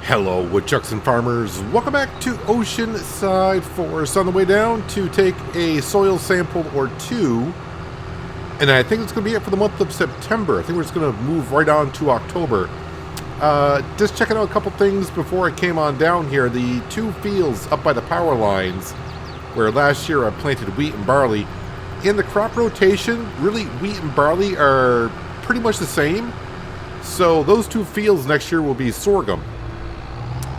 Hello, woodchucks and farmers. Welcome back to Oceanside Forest. On the way down to take a soil sample or two. And I think it's going to be it for the month of September. I think we're just going to move right on to October. Just checking out a couple things before I came on down here. The two fields up by the power lines, where last year I planted wheat and barley. In the crop rotation, really wheat and barley are pretty much the same. So those two fields next year will be sorghum.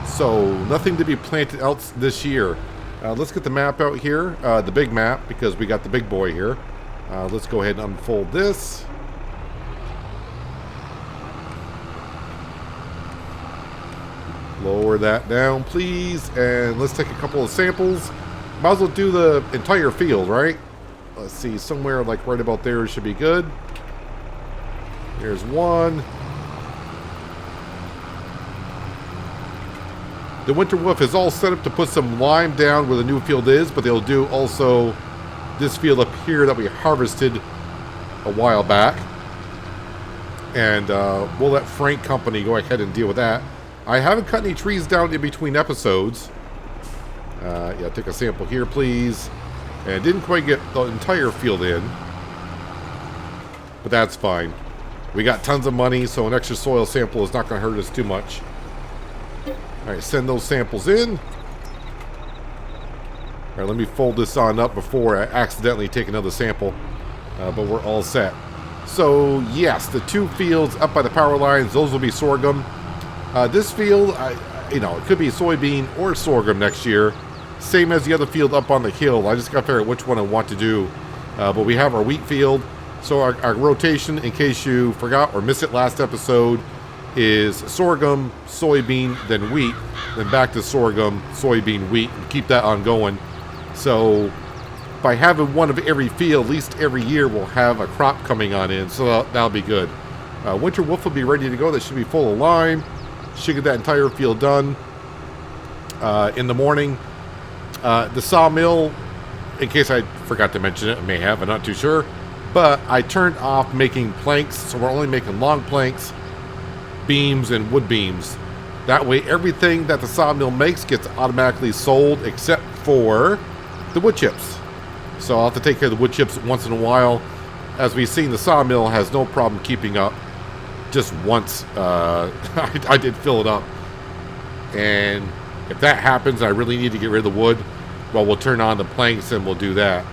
So nothing to be planted else this year. Let's get the map out here, the big map, because we got the big boy here. Let's go ahead and unfold this. Lower that down, please, and let's take a couple of samples. Might as well do the entire field, right? Let's see, somewhere like right about there should be good. Here's one. The Winter Wolf is all set up to put some lime down where the new field is, but they'll do also this field up here that we harvested a while back. And we'll let Frank Company go ahead and deal with that. I haven't cut any trees down in between episodes. Yeah, take a sample here, please. And didn't quite get the entire field in. But that's fine. We got tons of money, so an extra soil sample is not going to hurt us too much. Alright, send those samples in. Alright, let me fold this on up before I accidentally take another sample. But we're all set. So, yes, the two fields up by the power lines, those will be sorghum. This field, it could be soybean or sorghum next year. Same as the other field up on the hill. I just got to figure out which one I want to do. But we have our wheat field. So our rotation, in case you forgot or missed it last episode, is sorghum, soybean, then wheat, then back to sorghum, soybean, wheat, and keep that on going. So by having one of every field, at least every year, we'll have a crop coming on in, so that'll be good. Winter Wolf will be ready to go. That should be full of lime. Should get that entire field done in the morning. The sawmill, in case I forgot to mention it, I may have, I'm not too sure, but I turned off making planks, so we're only making long planks, beams, and wood beams. That way everything that the sawmill makes gets automatically sold except for the wood chips. So I'll have to take care of the wood chips once in a while. As we've seen, the sawmill has no problem keeping up. Just once I did fill it up, and if that happens, I really need to get rid of the wood. Well, we'll turn on the planks and we'll do that.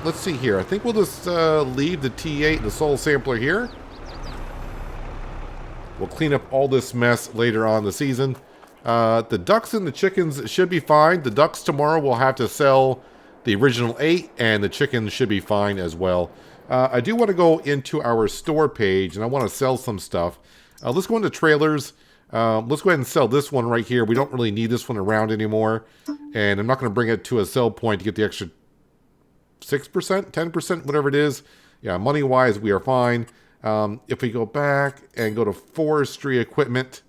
Let's see here. I think we'll just leave the T8 and the soil sampler here. We'll clean up all this mess later on in the season. The ducks and the chickens should be fine. The ducks tomorrow will have to sell the original 8, and the chickens should be fine as well. I do want to go into our store page, and I want to sell some stuff. Let's go into trailers. Let's go ahead and sell this one right here. We don't really need this one around anymore, and I'm not going to bring it to a sell point to get the extra 6%, 10%, whatever it is. Yeah, money-wise, we are fine. If we go back and go to forestry equipment,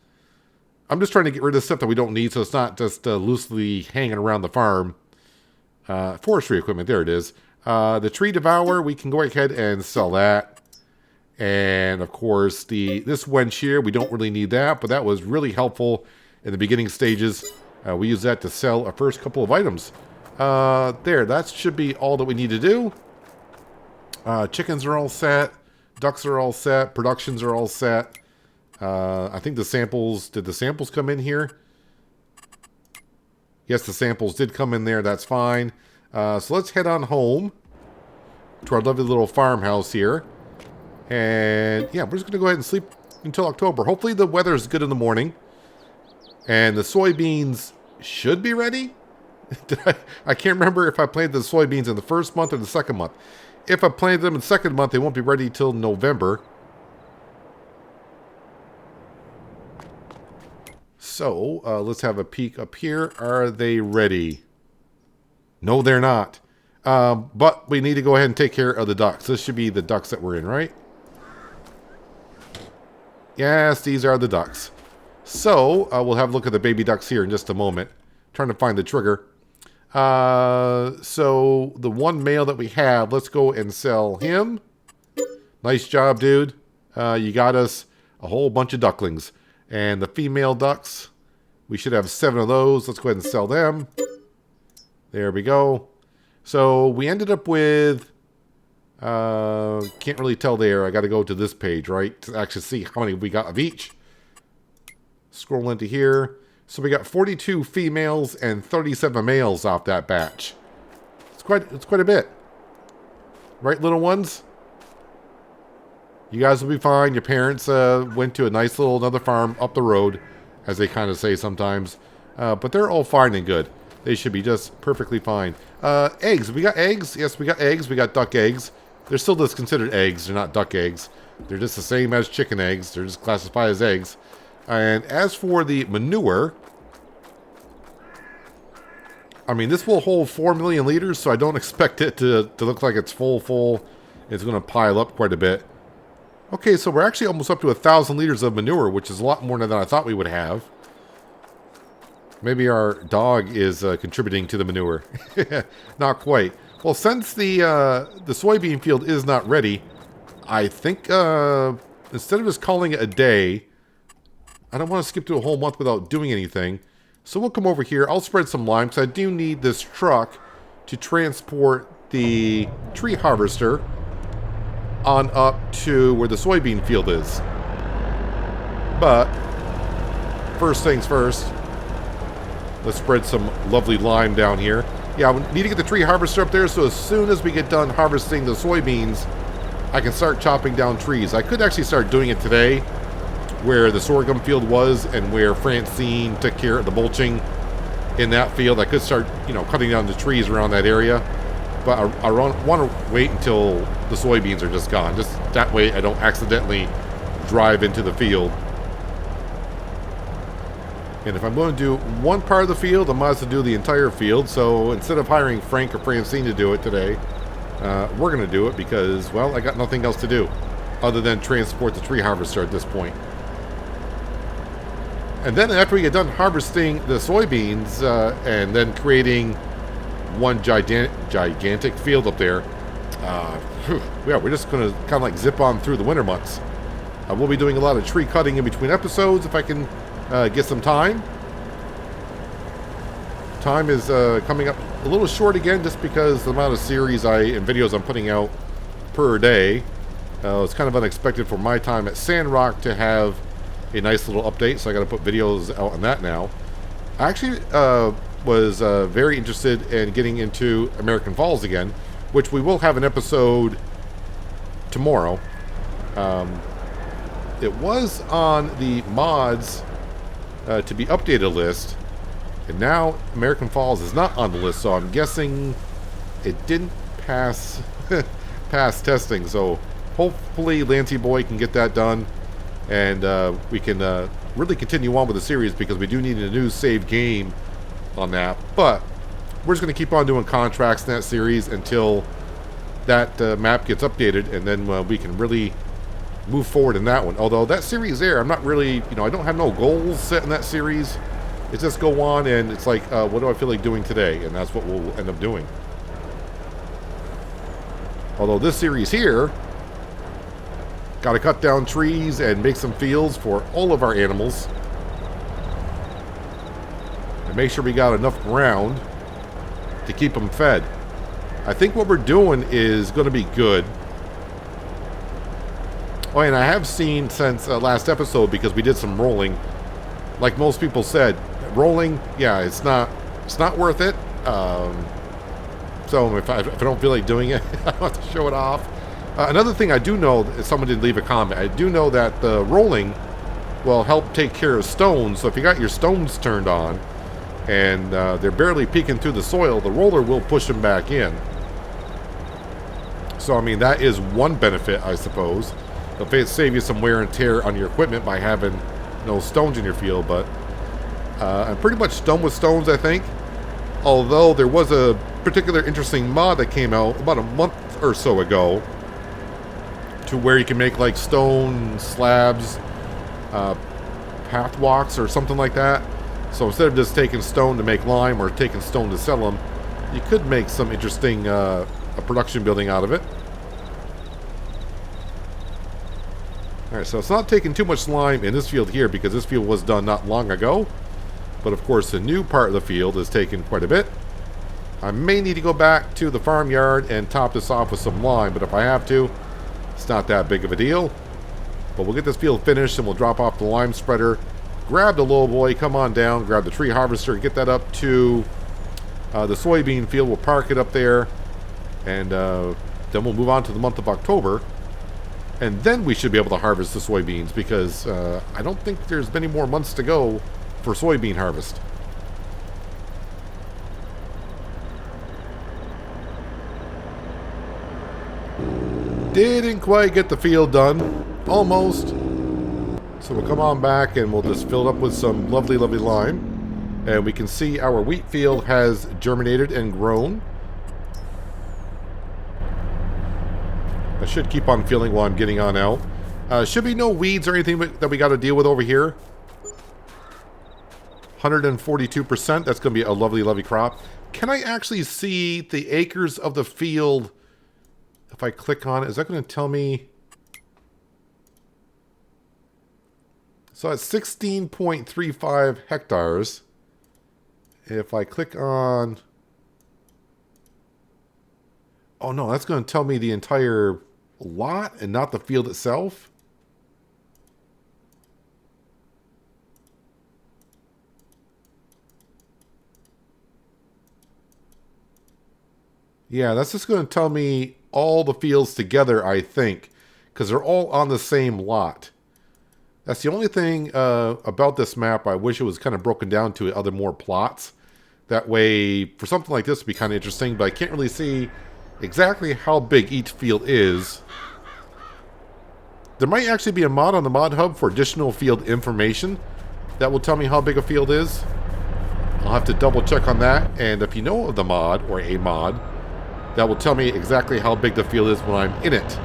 I'm just trying to get rid of stuff that we don't need, so it's not just loosely hanging around the farm. Forestry equipment, there it is. The tree devourer, we can go ahead and sell that. And of course, this wench here, we don't really need that, but that was really helpful in the beginning stages. We use that to sell our first couple of items. There, that should be all that we need to do. Chickens are all set. Ducks are all set. Productions are all set. I think the samples... Did the samples come in here? Yes, the samples did come in there. That's fine. So let's head on home to our lovely little farmhouse here. And yeah, we're just going to go ahead and sleep until October. Hopefully the weather is good in the morning. And the soybeans should be ready. I can't remember if I planted the soybeans in the first month or the second month. If I planted them in the second month, they won't be ready till November. So, let's have a peek up here. Are they ready? No, they're not. But we need to go ahead and take care of the ducks. This should be the ducks that we're in, right? Yes, these are the ducks. So, we'll have a look at the baby ducks here in just a moment. Trying to find the trigger. So the one male that we have, let's go and sell him. Nice job, dude. You got us a whole bunch of ducklings. And the female ducks, we should have 7 of those. Let's go ahead and sell them. There we go. So we ended up with, can't really tell there. I got to go to this page, right? To actually see how many we got of each. Scroll into here. So we got 42 females and 37 males off that batch. It's quite a bit. Right, little ones? You guys will be fine. Your parents went to a nice little another farm up the road, as they kind of say sometimes. But they're all fine and good. They should be just perfectly fine. Eggs. We got eggs. Yes, we got eggs. We got duck eggs. They're still just considered eggs. They're not duck eggs. They're just the same as chicken eggs. They're just classified as eggs. And as for the manure, I mean, this will hold 4 million liters, so I don't expect it to look like it's full. It's going to pile up quite a bit. Okay, so we're actually almost up to 1,000 liters of manure, which is a lot more than I thought we would have. Maybe our dog is contributing to the manure. Not quite. Well, since the soybean field is not ready, I think instead of just calling it a day, I don't want to skip to a whole month without doing anything. So we'll come over here. I'll spread some lime because I do need this truck to transport the tree harvester on up to where the soybean field is. But first things first, let's spread some lovely lime down here. Yeah, we need to get the tree harvester up there so as soon as we get done harvesting the soybeans, I can start chopping down trees. I could actually start doing it today where the sorghum field was and where Francine took care of the mulching in that field. I could start, cutting down the trees around that area. But I want to wait until the soybeans are just gone. Just that way I don't accidentally drive into the field. And if I'm going to do one part of the field, I might as well do the entire field. So instead of hiring Frank or Francine to do it today, we're going to do it because, well, I got nothing else to do other than transport the tree harvester at this point. And then after we get done harvesting the soybeans and then creating one gigantic field up there, yeah, we're just going to kind of like zip on through the winter months. We'll be doing a lot of tree cutting in between episodes if I can get some time. Time is coming up a little short again just because the amount of series and videos I'm putting out per day. It's kind of unexpected for my time at Sandrock to have a nice little update, so I got to put videos out on that now. I actually was very interested in getting into American Falls again, which we will have an episode tomorrow. It was on the mods to be updated list, and now American Falls is not on the list, so I'm guessing it didn't pass pass testing. So hopefully Lancey Boy can get that done, and we can really continue on with the series because we do need a new save game on that. But we're just going to keep on doing contracts in that series until that map gets updated, and then we can really move forward in that one. Although that series there, I'm not really, I don't have no goals set in that series. It's just go on and it's like, what do I feel like doing today? And that's what we'll end up doing. Although this series here, got to cut down trees and make some fields for all of our animals. And make sure we got enough ground to keep them fed. I think what we're doing is going to be good. Oh, and I have seen since last episode, because we did some rolling, like most people said, rolling, yeah, it's not worth it. So if I don't feel like doing it, I don't have to show it off. Another thing I do know, someone did leave a comment, I do know that the rolling will help take care of stones. So if you got your stones turned on and they're barely peeking through the soil, the roller will push them back in. So I mean, that is one benefit, I suppose. It'll save you some wear and tear on your equipment by having no stones in your field. But I'm pretty much done with stones, I think. Although there was a particular interesting mod that came out about a month or so ago, to where you can make like stone slabs, path walks or something like that. So instead of just taking stone to make lime or taking stone to sell them, you could make some interesting a production building out of it. Alright, so it's not taking too much slime in this field here because this field was done not long ago. But of course the new part of the field is taking quite a bit. I may need to go back to the farmyard and top this off with some lime, but if I have to, it's not that big of a deal. But we'll get this field finished and we'll drop off the lime spreader, grab the low boy, come on down, grab the tree harvester, get that up to the soybean field. We'll park it up there, and then we'll move on to the month of October. And then we should be able to harvest the soybeans because I don't think there's many more months to go for soybean harvest. Didn't quite get the field done. Almost. So we'll come on back and we'll just fill it up with some lovely, lovely lime. And we can see our wheat field has germinated and grown. I should keep on feeling while I'm getting on out. Should be no weeds or anything that we got to deal with over here. 142%. That's going to be a lovely, lovely crop. Can I actually see the acres of the field? If I click on it, is that going to tell me? So it's 16.35 hectares. If I click on... Oh no, that's going to tell me the entire lot and not the field itself. Yeah, that's just going to tell me all the fields together, I think, because they're all on the same lot. That's the only thing about this map. I wish it was kind of broken down to other more plots. That way, for something like this, it would be kind of interesting, but I can't really see exactly how big each field is. There might actually be a mod on the mod hub for additional field information that will tell me how big a field is. I'll have to double check on that, and if you know of the mod, or a mod, that will tell me exactly how big the field is when I'm in it.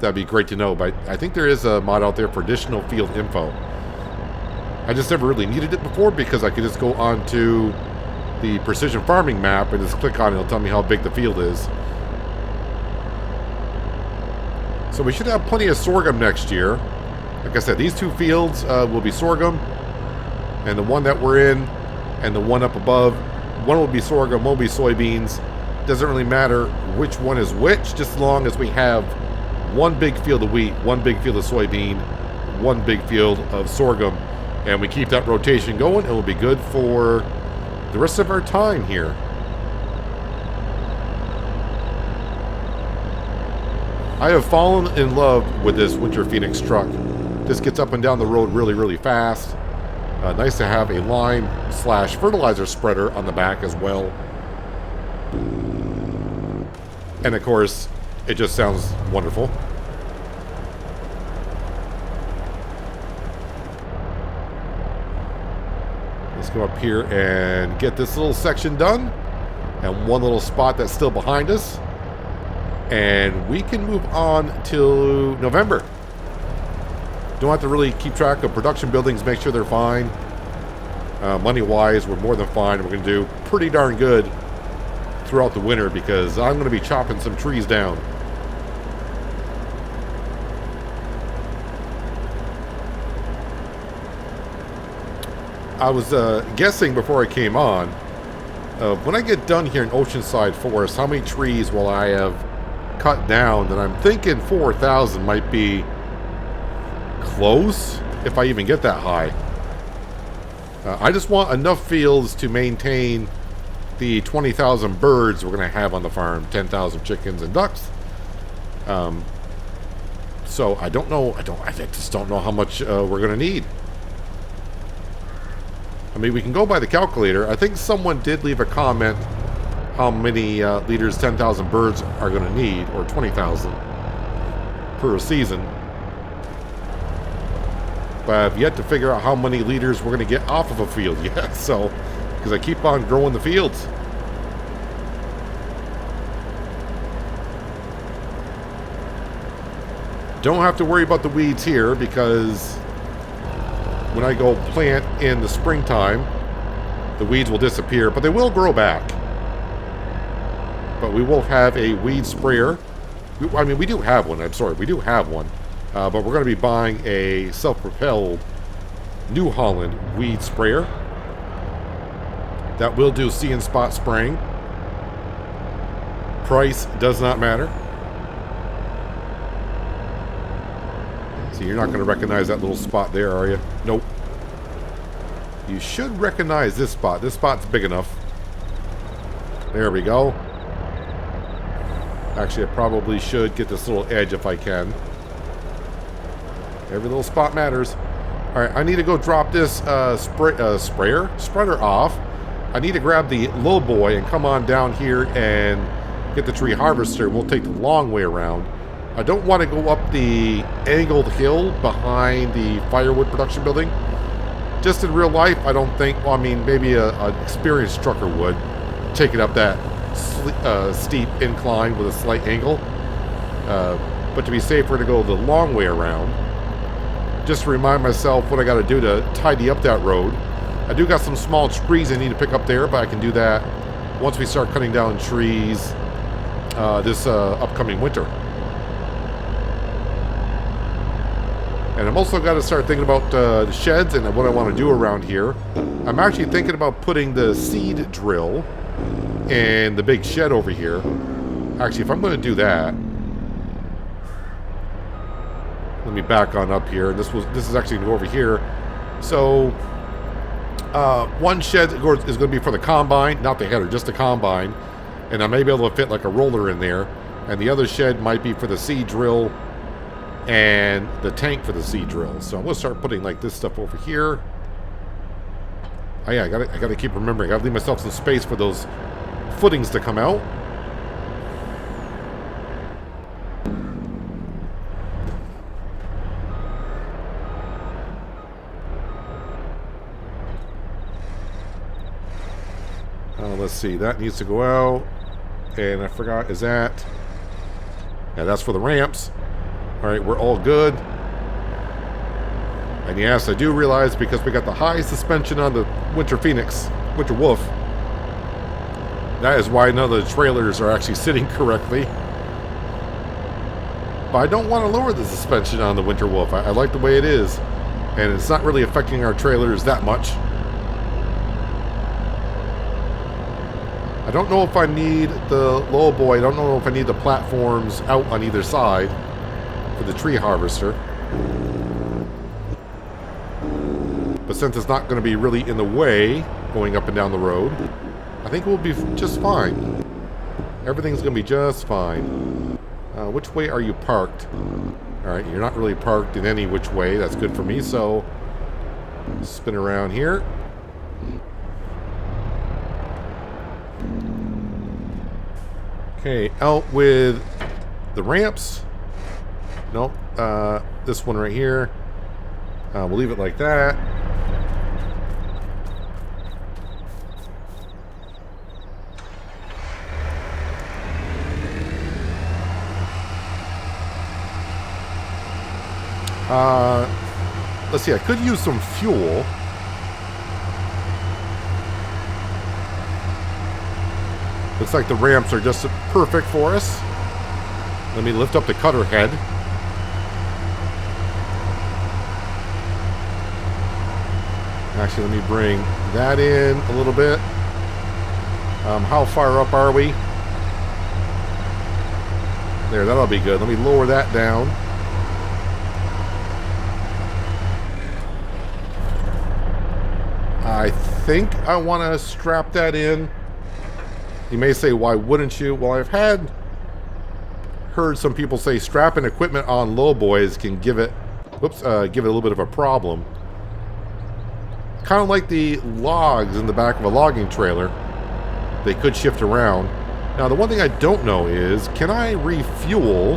That'd be great to know, but I think there is a mod out there for additional field info. I just never really needed it before because I could just go onto the precision farming map and just click on it. It'll tell me how big the field is. So we should have plenty of sorghum next year. Like I said, these two fields will be sorghum, and the one that we're in and the one up above, one will be sorghum, one will be soybeans. Doesn't really matter which one is which, just as long as we have one big field of wheat, one big field of soybean, one big field of sorghum, and we keep that rotation going, it will be good for the rest of our time here. I have fallen in love with this Winter Phoenix truck. This gets up and down the road really, really fast. Nice to have a lime / fertilizer spreader on the back as well. And of course, it just sounds wonderful. Let's go up here and get this little section done. And one little spot that's still behind us. And we can move on till November. Don't have to really keep track of production buildings, make sure they're fine. Money-wise, we're more than fine. We're going to do pretty darn good throughout the winter because I'm going to be chopping some trees down. I was guessing before I came on, when I get done here in Oceanside Forest, how many trees will I have cut down? And I'm thinking 4,000 might be close, if I even get that high. I just want enough fields to maintain the 20,000 birds we're going to have on the farm, 10,000 chickens and ducks. So I don't know, I just don't know how much we're going to need. I mean, we can go by the calculator. I think someone did leave a comment how many liters 10,000 birds are going to need, or 20,000 per season. But I've yet to figure out how many liters we're going to get off of a field yet. So, because I keep on growing the fields. Don't have to worry about the weeds here because when I go plant in the springtime, the weeds will disappear, but they will grow back. But we will have a weed sprayer. I mean, we do have one. I'm sorry, we do have one. But we're going to be buying a self-propelled New Holland weed sprayer that will do see and spot spraying. Price does not matter. So you're not going to recognize that little spot there, are you? Nope. You should recognize this spot. This spot's big enough. There we go. Actually, I probably should get this little edge if I can. Every little spot matters. Alright, I need to go drop this spreader off. I need to grab the low boy and come on down here and get the tree harvester. We'll take the long way around. I don't want to go up the angled hill behind the firewood production building. Just in real life, I don't think, well, I mean, maybe an experienced trucker would take it up that steep incline with a slight angle. But to be safer to go the long way around, just to remind myself what I got to do to tidy up that road. I do got some small trees I need to pick up there, but I can do that once we start cutting down trees this upcoming winter. And I'm also got to start thinking about the sheds and what I want to do around here. I'm actually thinking about putting the seed drill in the big shed over here. Actually, if I'm going to do that, let me back on up here. This is actually going to go over here. So one shed is going to be for the combine, not the header, just the combine. And I may be able to fit like a roller in there. And the other shed might be for the seed drill and the tank for the seed drill. So I'm going to start putting like this stuff over here. Oh yeah, I got to keep remembering. I got to leave myself some space for those footings to come out. Let's see, that needs to go out. And I forgot, is that... Yeah, that's for the ramps. Alright, we're all good. And yes, I do realize because we got the high suspension on the Winter Wolf, that is why none of the trailers are actually sitting correctly. But I don't want to lower the suspension on the Winter Wolf. I like the way it is. And it's not really affecting our trailers that much. I don't know if I need the low boy. I don't know if I need the platforms out on either side for the tree harvester. But since it's not going to be really in the way going up and down the road, I think we'll be just fine. Everything's going to be just fine. Which way are you parked? Alright, you're not really parked in any which way. That's good for me. So, spin around here. Okay, out with the ramps. Nope, this one right here. We'll leave it like that. Let's see, I could use some fuel. Looks like the ramps are just perfect for us. Let me lift up the cutter head. Actually, let me bring that in a little bit. How far up are we? There, that'll be good. Let me lower that down. I think I want to strap that in. You may say, why wouldn't you? Well, I've heard some people say strapping equipment on low boys can give it a little bit of a problem. Kind of like the logs in the back of a logging trailer. They could shift around. Now, the one thing I don't know is, can I refuel?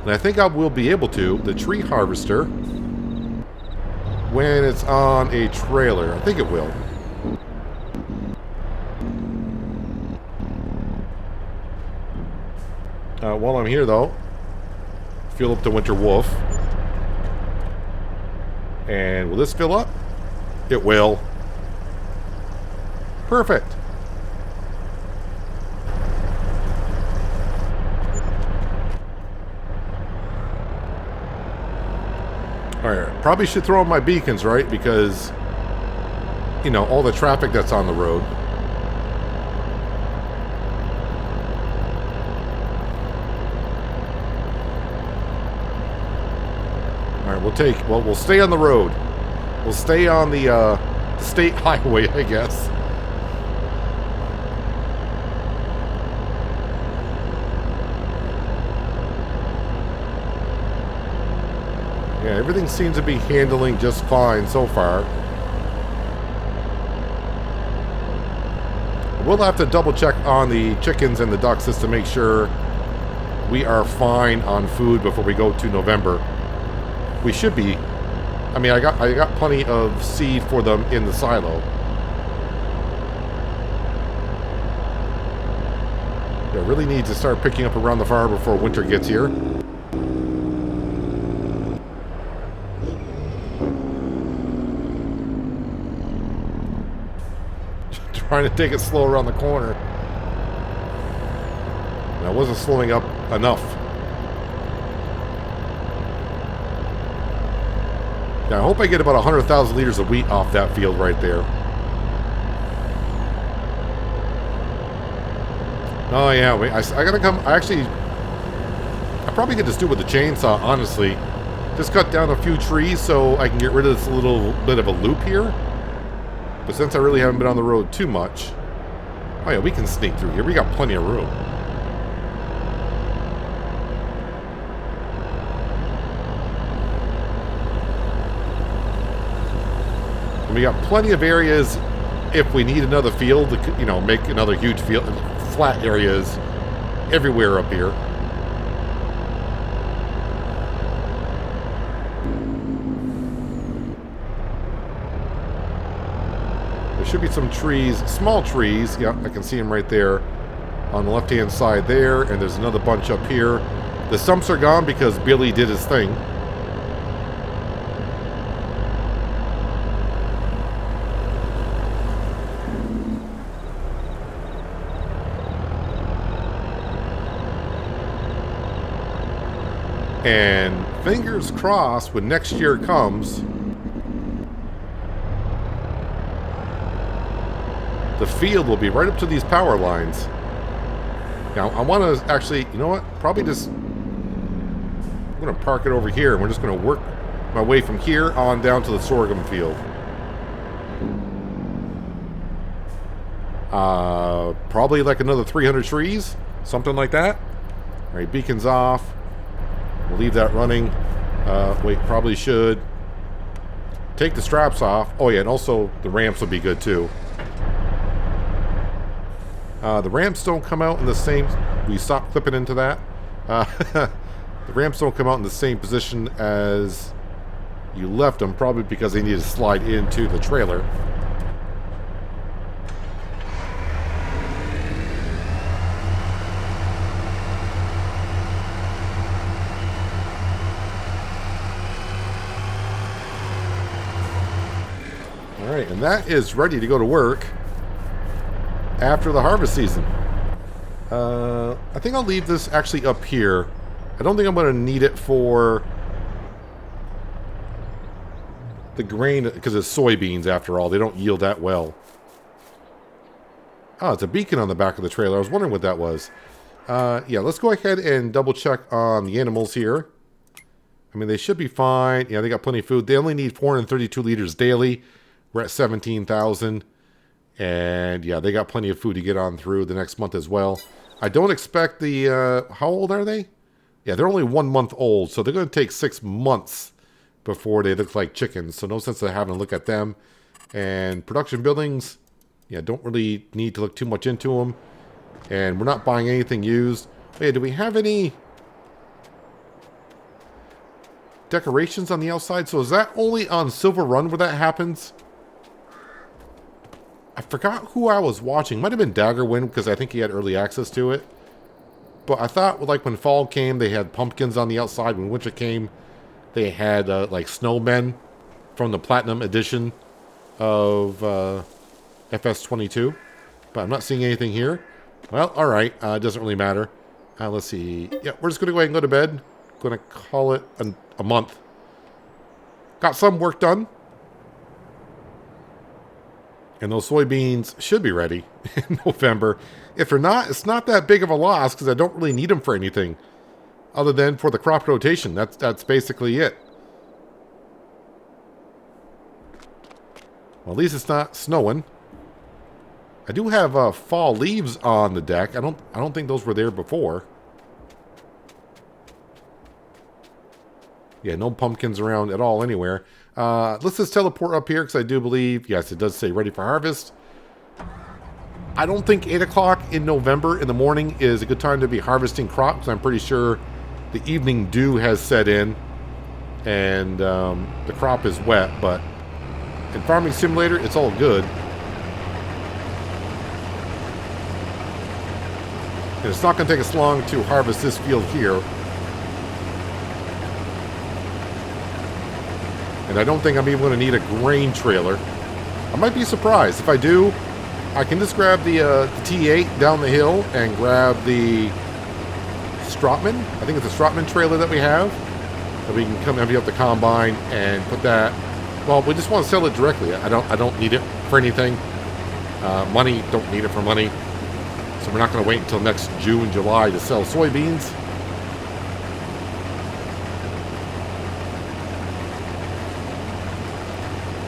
And I think I will be able to, the tree harvester, when it's on a trailer. I think it will. While I'm here, though, fill up the Winter Wolf. And will this fill up? It will. Perfect. Alright, probably should throw on my beacons, right? Because, you know, all the traffic that's on the road. Alright, we'll stay on the road. We'll stay on the state highway, I guess. Yeah, everything seems to be handling just fine so far. We'll have to double check on the chickens and the ducks just to make sure we are fine on food before we go to November. We should be. I mean, I got plenty of seed for them in the silo. Yeah, really need to start picking up around the farm before winter gets here. Trying to take it slow around the corner. And I wasn't slowing up enough. Now, I hope I get about 100,000 liters of wheat off that field right there. Oh yeah, wait, I gotta come. I probably could just do it with the chainsaw, honestly. Just cut down a few trees so I can get rid of this little bit of a loop here. But since I really haven't been on the road too much... Oh yeah, we can sneak through here. We got plenty of room. And we got plenty of areas if we need another field to, you know, make another huge field. Flat areas everywhere up here. There should be some trees, small trees. Yeah, I can see them right there on the left-hand side there. And there's another bunch up here. The stumps are gone because Billy did his thing. And fingers crossed when next year comes, the field will be right up to these power lines. Now, I want to actually, you know what? Probably just, I'm going to park it over here, and we're just going to work my way from here on down to the sorghum field. Probably like another 300 trees, something like that. All right, beacons off. We'll leave that running. Wait, probably should take the straps off. Oh yeah, and also the ramps will be good too. The ramps don't come out in the same... We stopped clipping into that. The ramps don't come out in the same position as you left them, probably because they need to slide into the trailer. Alright, and that is ready to go to work after the harvest season. I think I'll leave this actually up here. I don't think I'm going to need it for the grain, because it's soybeans after all. They don't yield that well. Oh, it's a beacon on the back of the trailer. I was wondering what that was. Yeah, let's go ahead and double check on the animals here. I mean, they should be fine. Yeah, they got plenty of food. They only need 432 liters daily. We're at 17,000. And yeah, they got plenty of food to get on through the next month as well. I don't expect the... how old are they? Yeah, they're only 1 month old. So they're going to take 6 months before they look like chickens. So no sense of having a look at them. And production buildings, yeah, don't really need to look too much into them. And we're not buying anything used. Hey, do we have any decorations on the outside? So is that only on Silver Run where that happens? I forgot who I was watching. Might have been Daggerwind because I think he had early access to it. But I thought, like, when fall came, they had pumpkins on the outside. When winter came, they had, like, snowmen from the Platinum Edition of FS22. But I'm not seeing anything here. Well, alright. It doesn't really matter. Let's see. Yeah, we're just going to go ahead and go to bed. Going to call it a month. got some work done. And those soybeans should be ready in November. If they're not, it's not that big of a loss because I don't really need them for anything other than for the crop rotation. That's basically it. Well, at least it's not snowing. I do have fall leaves on the deck. I don't think those were there before. Yeah, no pumpkins around at all anywhere. Let's just teleport up here because I do believe, yes, it does say ready for harvest. I don't think 8 o'clock in November in the morning is a good time to be harvesting crops. I'm pretty sure the evening dew has set in and the crop is wet, but in Farming Simulator, it's all good. And it's not going to take us long to harvest this field here. And I don't think I'm even going to need a grain trailer. I might be surprised. If I do, I can just grab the T8 down the hill and grab the Strotman. I think it's a Strotman trailer that we have. That we can come empty up the combine and put that. Well, we just want to sell it directly. I don't need it for anything. Money, don't need it for money. So we're not going to wait until next June, July to sell soybeans.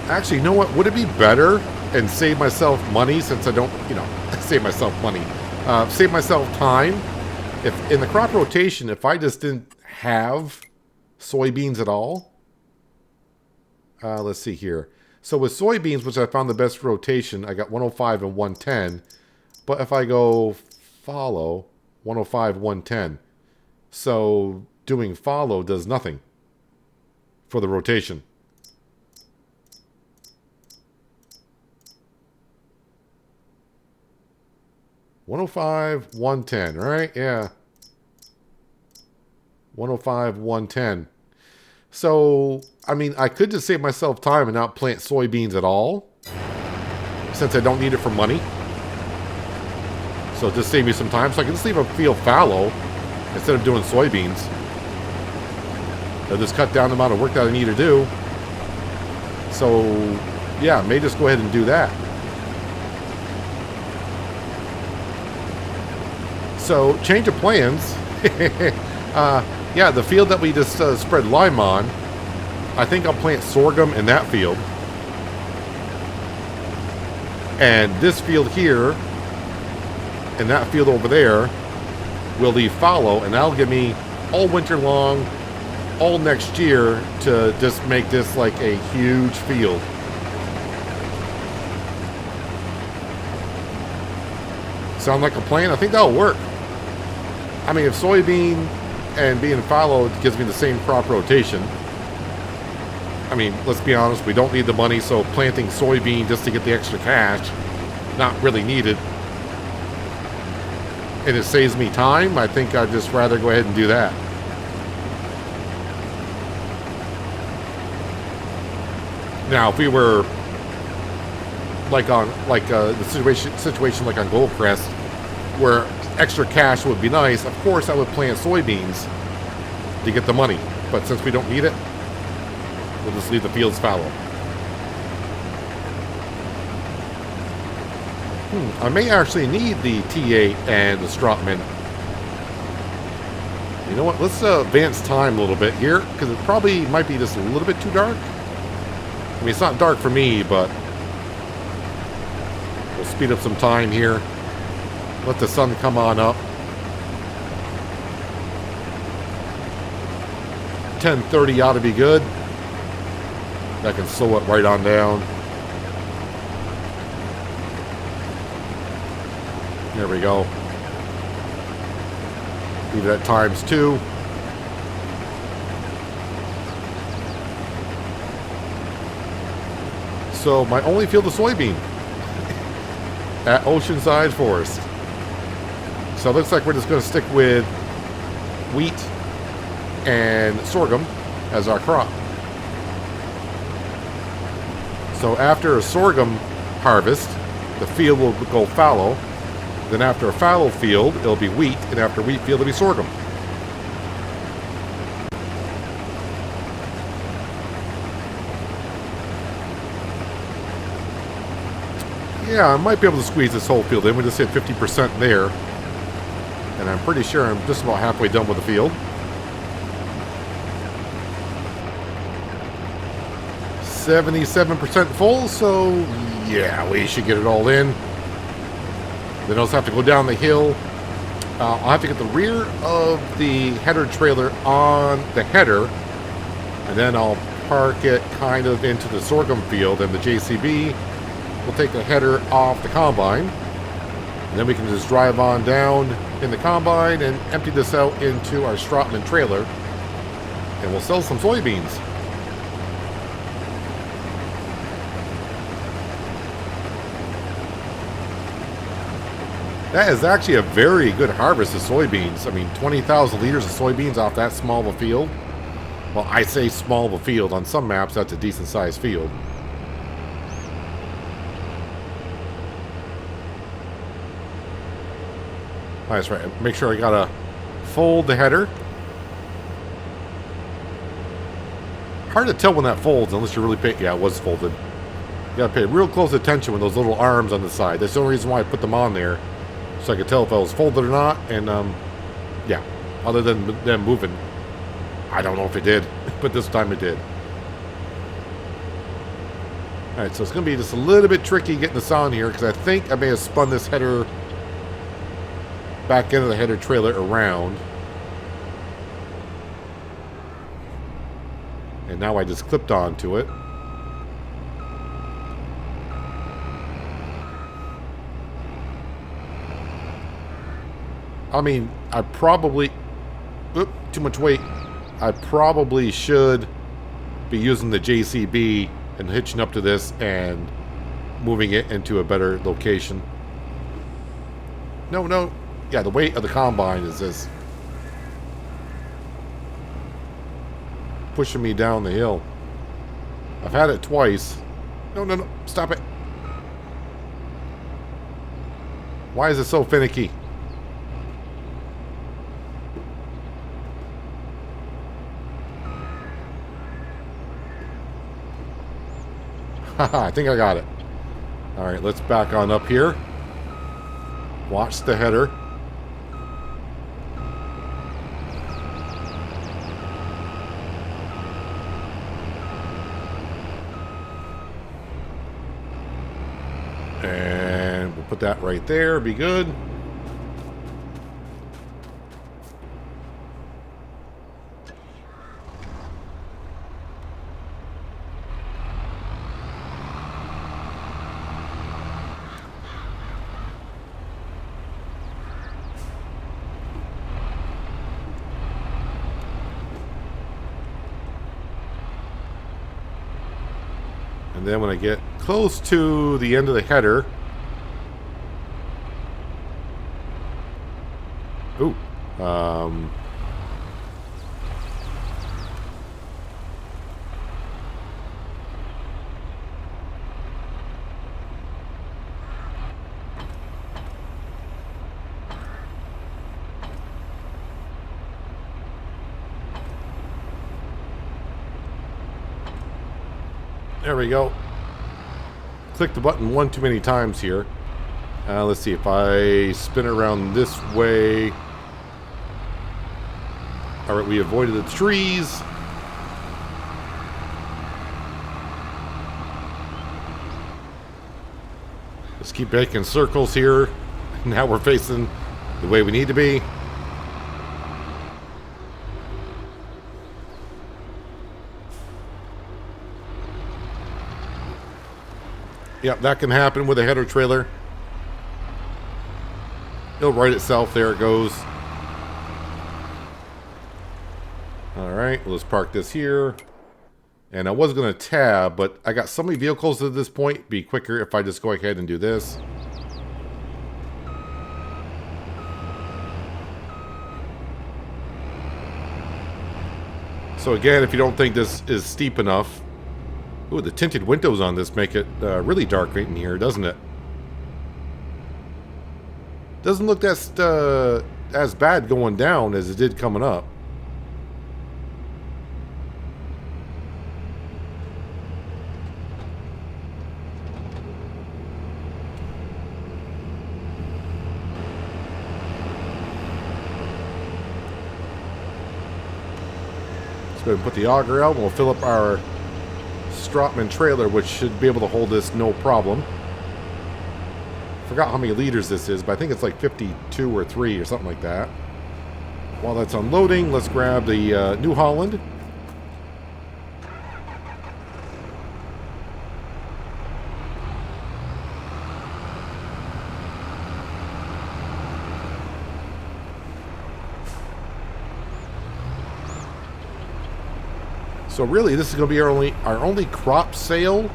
Actually, you know what? Would it be better and save myself money since I don't, save myself money, save myself time? If in the crop rotation, if I just didn't have soybeans at all. Let's see here. So with soybeans, which I found the best rotation, I got 105 and 110. But if I go follow, 105, 110. So doing follow does nothing for the rotation. $105, $110, right? Yeah. $105, $110. So, I mean, I could just save myself time and not plant soybeans at all, since I don't need it for money. So just save me some time. So I can just leave a field fallow instead of doing soybeans. They'll just cut down the amount of work that I need to do. So, yeah, I may just go ahead and do that. So, change of plans. Yeah, the field that we just spread lime on, I think I'll plant sorghum in that field. And this field here, and that field over there, will leave fallow, and that'll give me all winter long, all next year, to just make this like a huge field. Sound like a plan? I think that'll work. I mean, if soybean and being fallow gives me the same crop rotation, I mean, let's be honest, we don't need the money, so planting soybean just to get the extra cash, not really needed. And it saves me time, I think I'd just rather go ahead and do that. Now, if we were like on the situation like on Goldcrest, where extra cash would be nice, of course I would plant soybeans to get the money. But since we don't need it, we'll just leave the fields fallow. I may actually need the T8 and the Strotman. You know what? Let's advance time a little bit here, because it probably might be just a little bit too dark. I mean, it's not dark for me, but we'll speed up some time here. Let the sun come on up. 10:30 ought to be good. I can slow it right on down. There we go. Leave that times 2. So my only field of soybean at Oceanside Forest. So it looks like we're just going to stick with wheat and sorghum as our crop. So after a sorghum harvest, the field will go fallow. Then after a fallow field, it'll be wheat, and after wheat field, it'll be sorghum. Yeah, I might be able to squeeze this whole field in. We just hit 50% there. And I'm pretty sure I'm just about halfway done with the field. 77% full, so yeah, we should get it all in. Then I'll also have to go down the hill. I'll have to get the rear of the header trailer on the header, and then I'll park it kind of into the sorghum field, and the JCB will take the header off the combine. And then we can just drive on down in the combine and empty this out into our Stratman trailer, and we'll sell some soybeans. That is actually a very good harvest of soybeans. I mean, 20,000 liters of soybeans off that small of a field. Well, I say small of a field. On some maps, that's a decent sized field. That's right. Make sure I gotta fold the header. Hard to tell when that folds unless you really pay. Yeah, it was folded. You gotta pay real close attention with those little arms on the side. That's the only reason why I put them on there. So I could tell if I was folded or not, and yeah, other than them moving, I don't know if it did, but this time it did. Alright, so it's going to be just a little bit tricky getting this on here, because I think I may have spun this header back into the header trailer around. And now I just clipped onto it. I mean, I probably... Oop, too much weight. I probably should be using the JCB and hitching up to this and moving it into a better location. No, no. Yeah, the weight of the combine is this. Pushing me down the hill. I've had it twice. No, no, no. Stop it. Why is it so finicky? Haha, I think I got it. Alright, let's back on up here. Watch the header. And we'll put that right there. Be good. And then when I get close to the end of the header... Ooh. There we go. Click the button one too many times here. Let's see if I spin around this way. Alright, we avoided the trees. Just keep making circles here. Now we're facing the way we need to be. Yep, that can happen with a header trailer. It'll right itself. There it goes. Alright, let's park this here. And I was going to tab, but I got so many vehicles at this point. It'd be quicker if I just go ahead and do this. So again, if you don't think this is steep enough... Ooh, the tinted windows on this make it really dark right in here, doesn't it? Doesn't look as bad going down as it did coming up. go ahead and put the auger out, and we'll fill up our Strotman trailer, which should be able to hold this no problem. Forgot how many liters this is, but I think it's like 52 or 3 or something like that. While that's unloading, let's grab the New Holland. So really, this is going to be our only crop sale,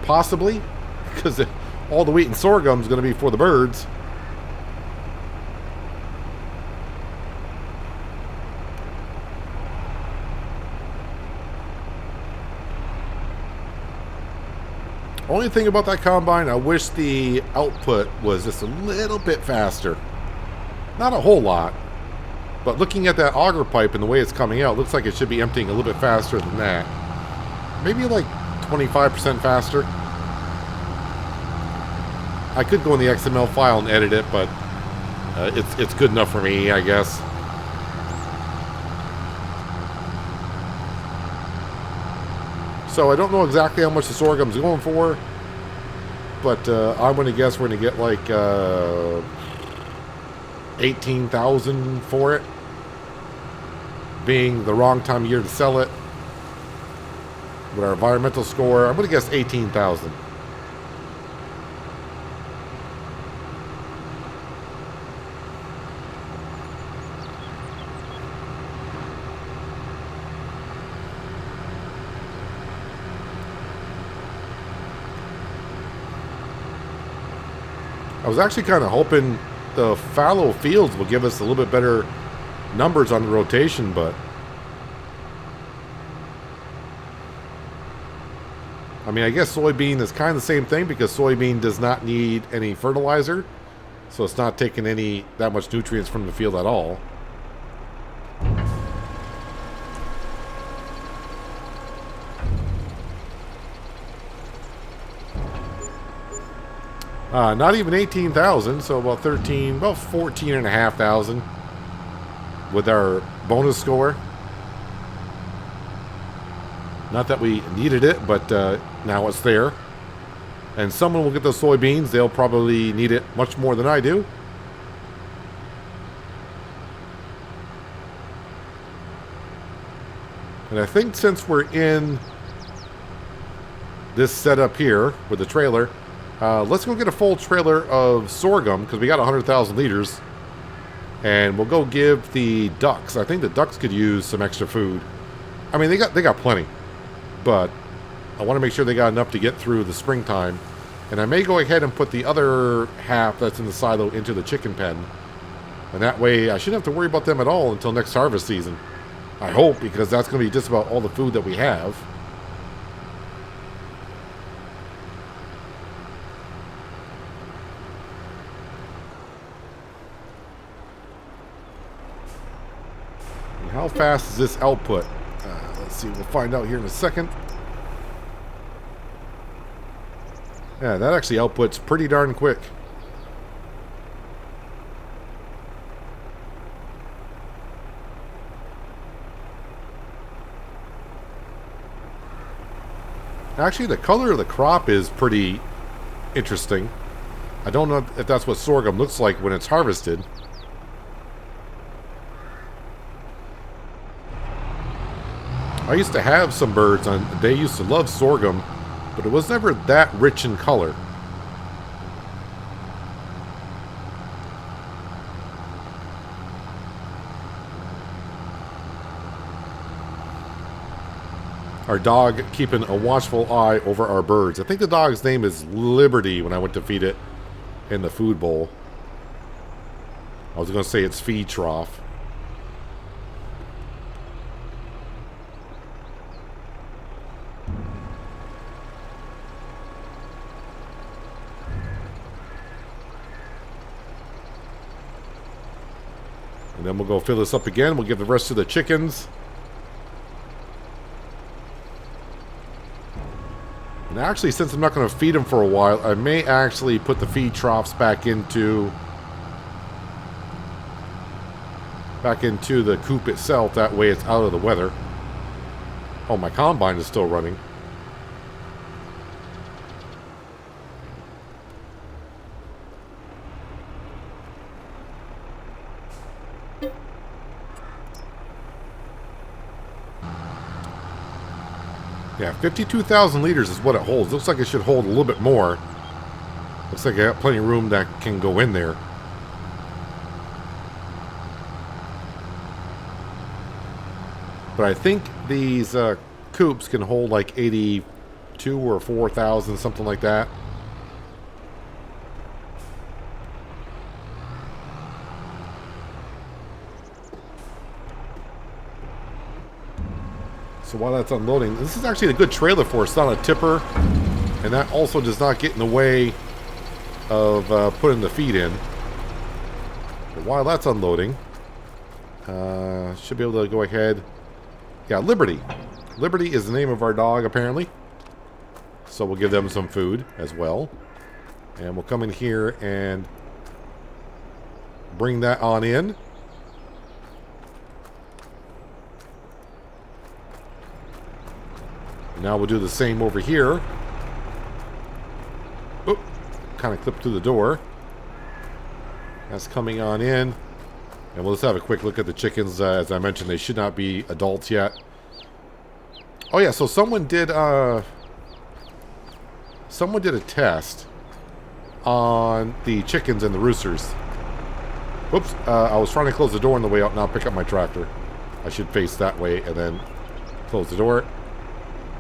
possibly, because all the wheat and sorghum is going to be for the birds. Only thing about that combine, I wish the output was just a little bit faster. Not a whole lot. But looking at that auger pipe and the way it's coming out, looks like it should be emptying a little bit faster than that. Maybe like 25% faster. I could go in the XML file and edit it, but it's good enough for me, I guess. So I don't know exactly how much the sorghum's going for, but I'm going to guess we're going to get like 18,000 for it, being the wrong time of year to sell it. With our environmental score, I'm going to guess 18,000. I was actually kind of hoping the fallow fields will give us a little bit better numbers on the rotation, but I mean, I guess soybean is kind of the same thing because soybean does not need any fertilizer, so it's not taking that much nutrients from the field at all. Not even 18,000, so about 14,500 with our bonus score. Not that we needed it, but now it's there. And someone will get those soybeans. They'll probably need it much more than I do. And I think since we're in this setup here with the trailer, let's go get a full trailer of sorghum, because we got 100,000 liters. And we'll go give the ducks. I think the ducks could use some extra food. I mean, they got plenty. But I want to make sure they got enough to get through the springtime. And I may go ahead and put the other half that's in the silo into the chicken pen. And that way, I shouldn't have to worry about them at all until next harvest season. I hope, because that's going to be just about all the food that we have. How fast is this output? Let's see, we'll find out here in a second. Yeah, that actually outputs pretty darn quick. Actually, the color of the crop is pretty interesting. I don't know if that's what sorghum looks like when it's harvested. I used to have some birds, and they used to love sorghum, but it was never that rich in color. Our dog keeping a watchful eye over our birds. I think the dog's name is Liberty when I went to feed it in the food bowl. I was going to say it's feed trough. And then we'll go fill this up again. We'll give the rest to the chickens. And actually, since I'm not going to feed them for a while, I may actually put the feed troughs back into back into the coop itself. That way it's out of the weather. Oh, my combine is still running. Yeah, 52,000 liters is what it holds. Looks like it should hold a little bit more. Looks like I got plenty of room that can go in there. But I think these coops can hold like 82 or 4,000, something like that. So while that's unloading, this is actually a good trailer for us, not a tipper. And that also does not get in the way of putting the feed in. But while that's unloading, should be able to go ahead. Yeah, Liberty. Liberty is the name of our dog, apparently. So we'll give them some food as well. And we'll come in here and bring that on in. Now we'll do the same over here. Oop, kind of clipped through the door. That's coming on in. And we'll just have a quick look at the chickens. As I mentioned, they should not be adults yet. Oh yeah, so someone did a test on the chickens and the roosters. Whoops, I was trying to close the door on the way out, now pick up my tractor. I should face that way and then close the door.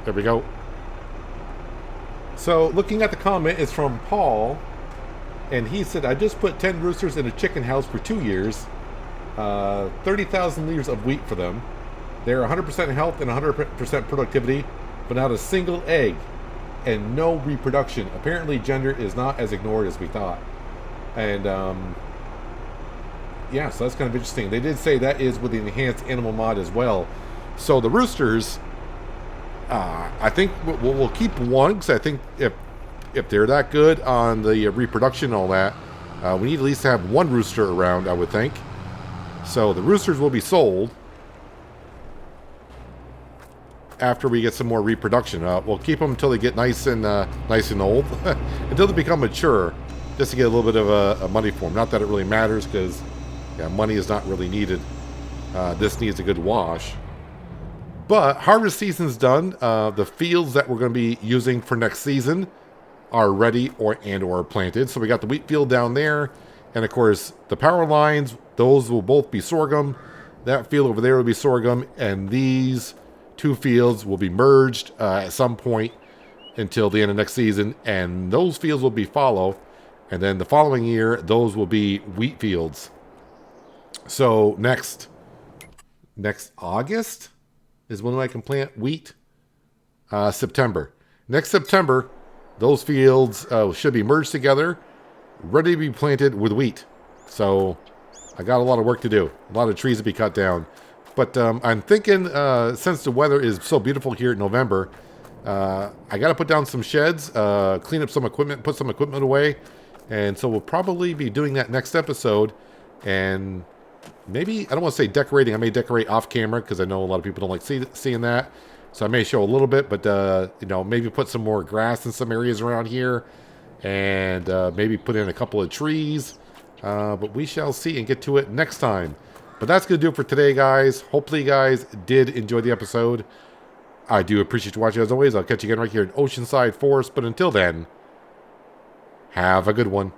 There we go. So, looking at the comment, it's from Paul. And he said, I just put 10 roosters in a chicken house for 2 years. 30,000 liters of wheat for them. They're 100% health and 100% productivity, but not a single egg and no reproduction. Apparently, gender is not as ignored as we thought. And, yeah, so that's kind of interesting. They did say that is with the enhanced animal mod as well. So, the roosters... I think we'll keep one, because I think if they're that good on the reproduction and all that, we need at least to have one rooster around, I would think. So the roosters will be sold after we get some more reproduction. We'll keep them until they get nice and old, until they become mature, just to get a little bit of a money for them. Not that it really matters, because yeah, money is not really needed. This needs a good wash. But harvest season's done. The fields that we're going to be using for next season are ready or planted. So we got the wheat field down there. And of course, the power lines, those will both be sorghum. That field over there will be sorghum. And these two fields will be merged at some point until the end of next season. And those fields will be fallow. And then the following year, those will be wheat fields. So next August is when I can plant wheat. September. Next September, those fields should be merged together, ready to be planted with wheat. So I got a lot of work to do. A lot of trees to be cut down. But I'm thinking, since the weather is so beautiful here in November, I got to put down some sheds, clean up some equipment, put some equipment away. And so we'll probably be doing that next episode. And maybe, I don't want to say decorating. I may decorate off camera because I know a lot of people don't like seeing that. So I may show a little bit, but, maybe put some more grass in some areas around here. And maybe put in a couple of trees. But we shall see and get to it next time. But that's going to do it for today, guys. Hopefully you guys did enjoy the episode. I do appreciate you watching as always. I'll catch you again right here in Oceanside Forest. But until then, have a good one.